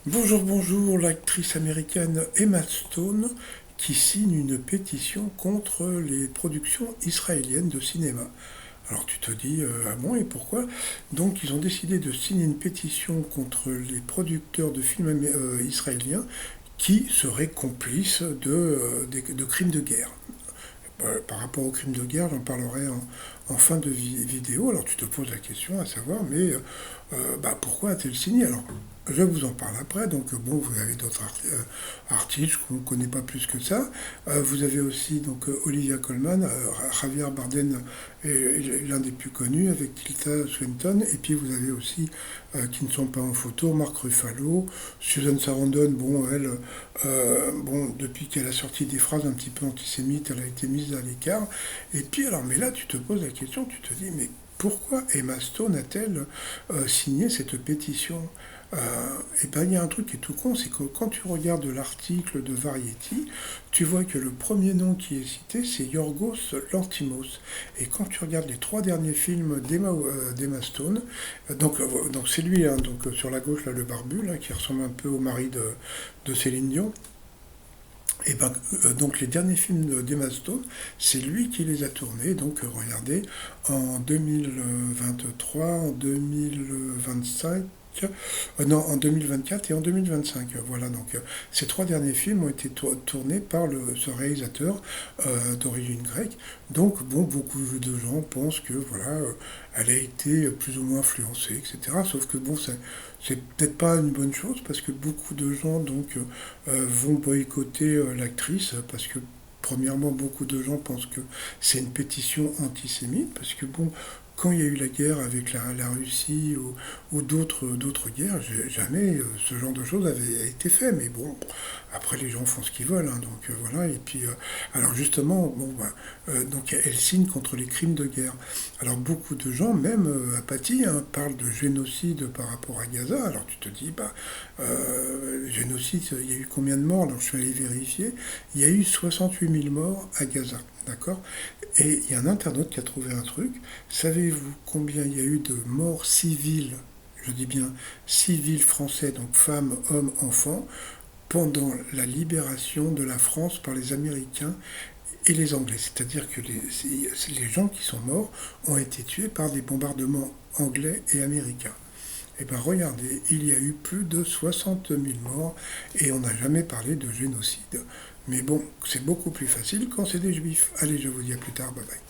Bonjour, bonjour, l'actrice américaine Emma Stone qui signe une pétition contre les productions israéliennes de cinéma. Alors tu te dis, ah bon, et pourquoi? Donc ils ont décidé de signer une pétition contre les producteurs de films israéliens qui seraient complices de crimes de guerre. Par rapport aux crimes de guerre, j'en parlerai en fin de vidéo. Alors tu te poses la question à savoir, mais pourquoi a-t-elle signé? Alors je vous en parle après. Donc bon, vous avez d'autres artistes qu'on ne connaît pas plus que ça. Vous avez aussi donc Olivia Colman, Javier Bardem est l'un des plus connus avec Tilda Swinton. Et puis vous avez aussi qui ne sont pas en photo, Mark Ruffalo, Susan Sarandon. Bon, elle, bon, depuis qu'elle a sorti des phrases un petit peu antisémites, elle a été mise à l'écart. Et puis alors, mais là, tu te poses la question, tu te dis, mais pourquoi Emma Stone a-t-elle signé cette pétition? Et ben, il y a un truc qui est tout con, c'est que quand tu regardes l'article de Variety, tu vois que le premier nom qui est cité, c'est Yorgos Lanthimos. Et quand tu regardes les trois derniers films d'Emma Stone, donc c'est lui, hein, donc sur la gauche, là, le barbu, là, qui ressemble un peu au mari de Céline Dion. Et ben, donc les derniers films d'Emma Stone, c'est lui qui les a tournés. Donc regardez, en 2023, en 2025, non, en 2024 et en 2025. Voilà, donc ces trois derniers films ont été tournés par ce réalisateur d'origine grecque. Donc, bon, beaucoup de gens pensent que, voilà, elle a été plus ou moins influencée, etc. Sauf que, bon, c'est peut-être pas une bonne chose parce que beaucoup de gens, donc, vont boycotter l'actrice parce que premièrement, beaucoup de gens pensent que c'est une pétition antisémite, parce que bon, quand il y a eu la guerre avec la Russie ou d'autres guerres, jamais ce genre de choses avait été fait. Mais bon, après les gens font ce qu'ils veulent, hein, donc voilà. Et puis, alors justement, bon, donc elle signe contre les crimes de guerre. Alors beaucoup de gens, même apathies, hein, parlent de génocide par rapport à Gaza. Alors tu te dis, génocide, il y a eu combien de morts? Alors je suis allé vérifier. Il y a eu 68 000 morts à Gaza, d'accord? Et il y a un internaute qui a trouvé un truc. Savez-vous combien il y a eu de morts civiles, je dis bien civils français, donc femmes, hommes, enfants, pendant la libération de la France par les Américains et les Anglais? C'est-à-dire que les gens qui sont morts ont été tués par des bombardements anglais et américains. Eh bien, regardez, il y a eu plus de 60 000 morts et on n'a jamais parlé de génocide. Mais bon, c'est beaucoup plus facile quand c'est des juifs. Allez, je vous dis à plus tard, bye bye.